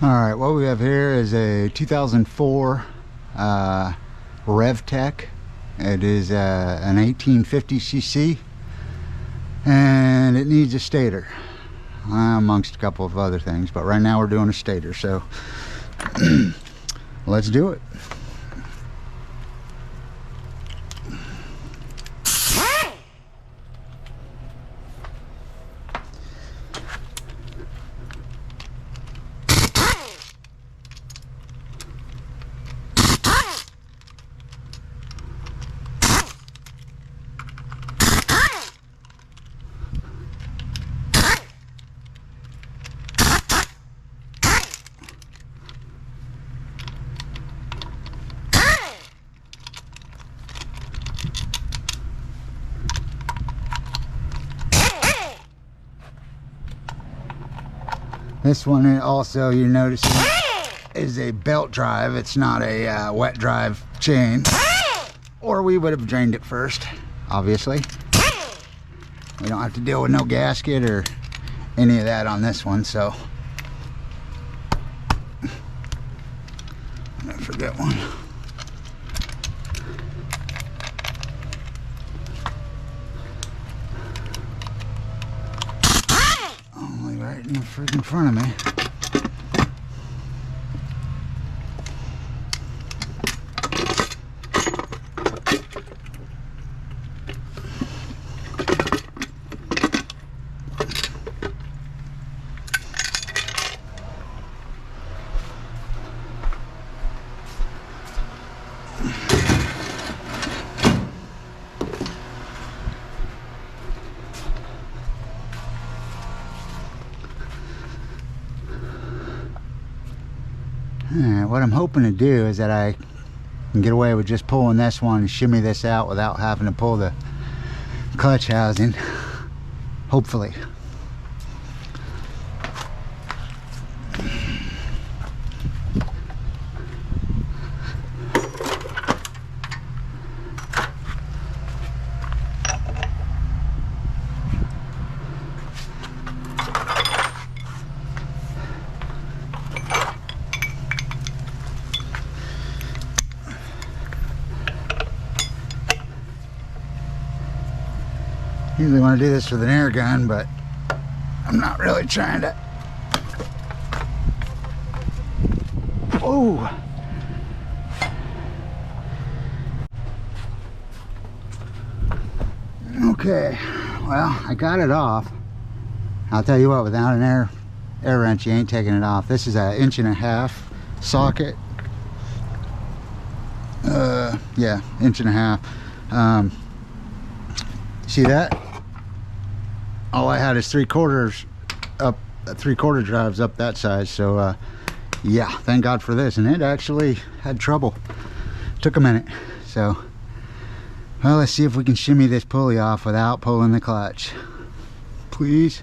Alright, what we have here is a 2004 RevTech. It is an 1850cc and it needs a stator, amongst a couple of other things, but right now we're doing a stator, so let's do it. This one also, you're noticing, is a belt drive. It's not a wet drive chain, or we would have drained it first, obviously. We don't have to deal with no gasket or any of that on this one, so I forget one. Right in the freaking front of me. Alright, what I'm hoping to do is that I can get away with just pulling this one and shimmy this out without having to pull the clutch housing. Hopefully. Usually want to do this with an air gun, but I'm not really trying to. Oh! Okay, well, I got it off. I'll tell you what, without an air wrench, you ain't taking it off. This is an 1.5" socket. Yeah, 1.5". See that? All I had is 3/4 up, 3/4 drives up that size. So yeah, thank God for this. And it actually had trouble. Took a minute. So well, let's see if we can shimmy this pulley off without pulling the clutch. Please.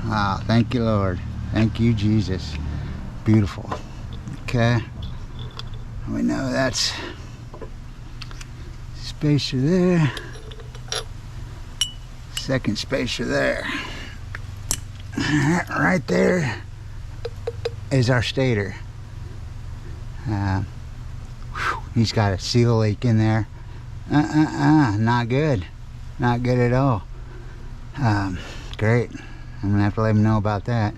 Wow, thank you, Lord. Thank you, Jesus. Beautiful. Okay. We know that's spacer there. Second spacer there. Right there is our stator. He's got a seal leak in there. Not good. Not good at all. Great. I'm gonna have to let him know about that.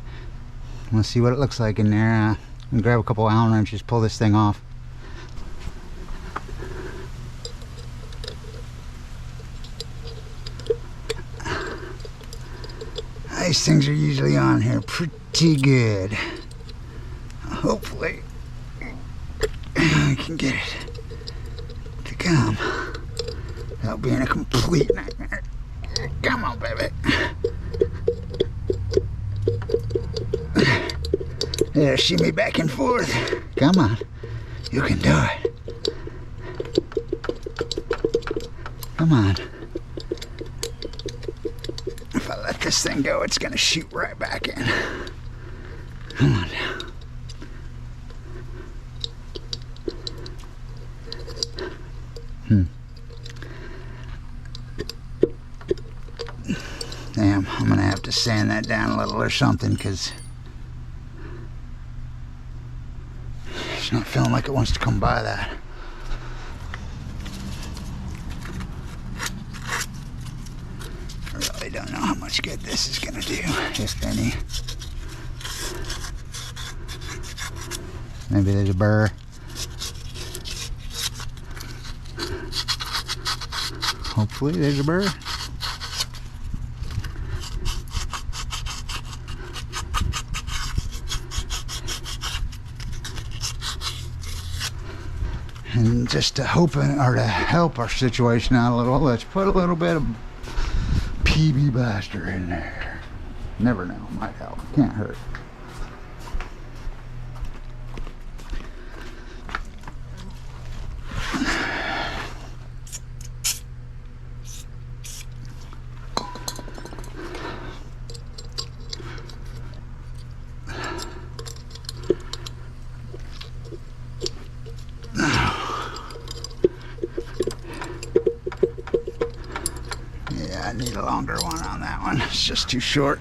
We'll see what it looks like in there. I'm gonna grab a couple Allen wrenches, pull this thing off. These things are usually on here pretty good. Hopefully I can get it to come without being a complete nightmare. Come on, baby. Yeah, shimmy back and forth. Come on. You can do it. Come on. If I let this thing go, it's gonna shoot right back in. Come on now. Damn, I'm gonna have to sand that down a little or something, because it's not feeling like it wants to come by that. I really don't know how much good this is gonna do, if any. Maybe there's a burr. Hopefully there's a burr. And just to help our situation out a little, let's put a little bit of PB Blaster in there. Never know, might help. Can't hurt. I need a longer one on that one. It's just too short.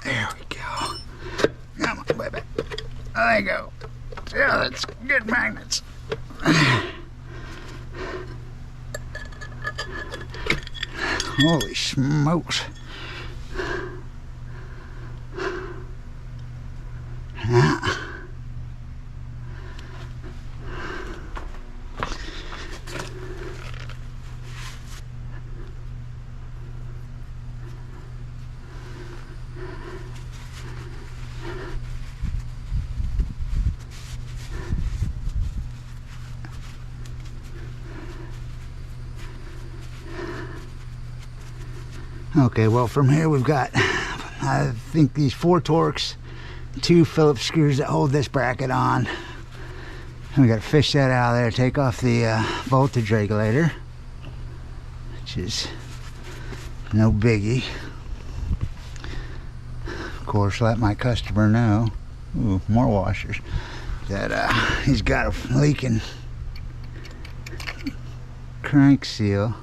There we go. Come on, baby. There you go. Yeah, that's good magnets. Holy smokes. Okay, well, from here we've got, I think, these 4 Torx, 2 Phillips screws that hold this bracket on. And we got to fish that out of there, take off the voltage regulator, which is no biggie. Of course, let my customer know, ooh, more washers, that he's got a leaking crank seal.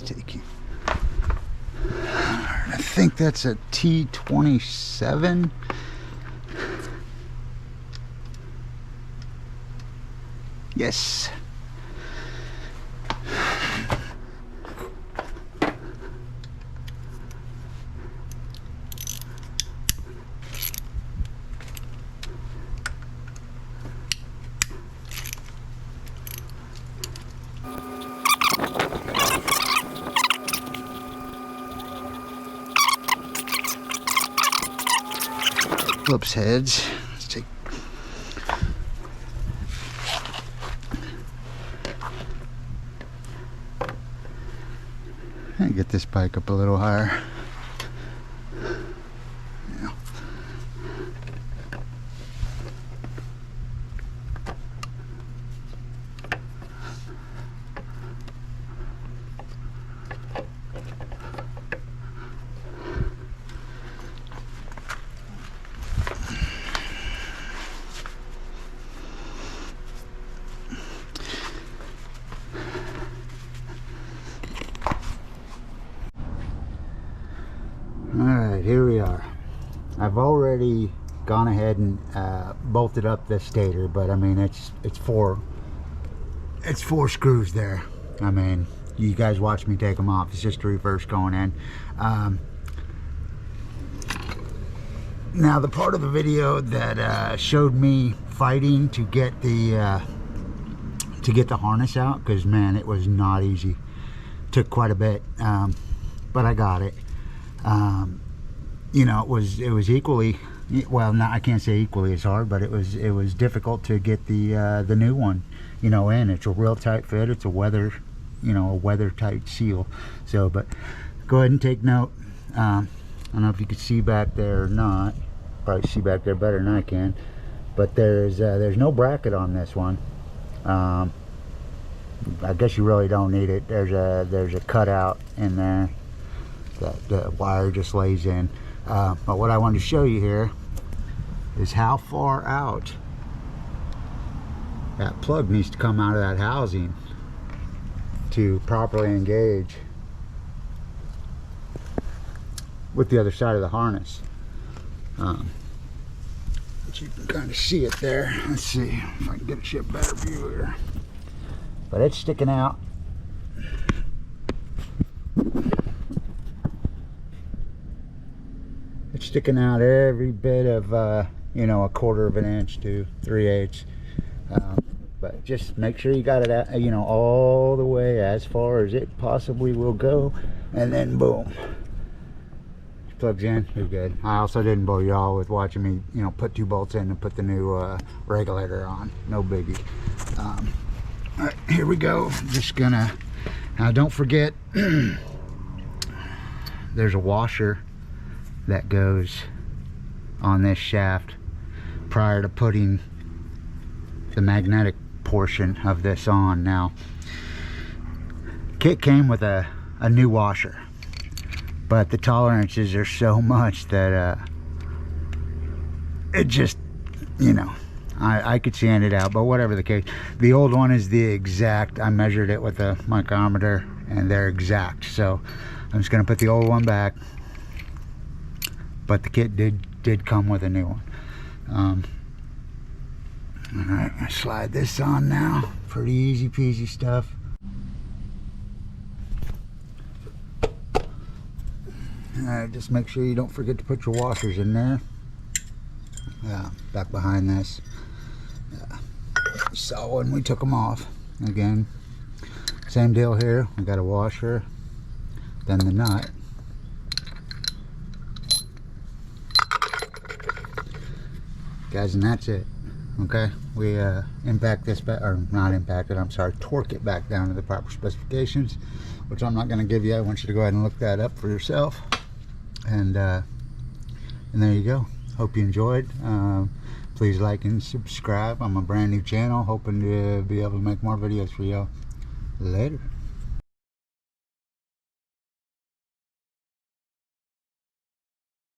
Take you. I think that's a T27. Yes. Phillips heads. Let's take. And get this bike up a little higher. Yeah. Alright, here we are. I've already gone ahead and bolted up the stator, but I mean it's four screws there. I mean, you guys watch me take them off. It's just a reverse going in. Now the part of the video that showed me fighting to get the harness out, because man, it was not easy. Took quite a bit, but I got it. You know, it was equally, well, not, I can't say equally as hard, but it was difficult to get the new one, you know, in. It's a real tight fit. It's a weather, you know, a weather tight seal. So, but go ahead and take note. I don't know if you can see back there or not. Probably see back there better than I can. But there's no bracket on this one. I guess you really don't need it. There's a cutout in there that the wire just lays in. But what I wanted to show you here is how far out that plug needs to come out of that housing to properly engage with the other side of the harness. But you can kind of see it there. Let's see if I can get a better view here. But it's sticking out. It's sticking out every bit of, you know, 1/4 of an inch to 3/8. But just make sure you got it out, you know, all the way as far as it possibly will go, and then boom, plugs in. You're good. I also didn't bore y'all with watching me, you know, put 2 bolts in and put the new regulator on. No biggie. All right, here we go. Just gonna, now don't forget, there's a washer that goes on this shaft prior to putting the magnetic portion of this on. Now, kit came with a new washer, but the tolerances are so much that it just, you know, I could sand it out. But whatever the case, the old one is the exact, I measured it with a micrometer and they're exact. So I'm just gonna put the old one back, but the kit did come with a new one. All right, I slide this on now. Pretty easy peasy stuff. All right, just make sure you don't forget to put your washers in there. Back behind this. So when we took them off, again, same deal here. We got a washer, then the nut. Guys, and that's it. Okay, we impact this back, or not impact it, I'm sorry, torque it back down to the proper specifications, which I'm not going to give you. I want you to go ahead and look that up for yourself. And there you go. Hope you enjoyed. Please like and subscribe. I'm a brand new channel, hoping to be able to make more videos for y'all. Later.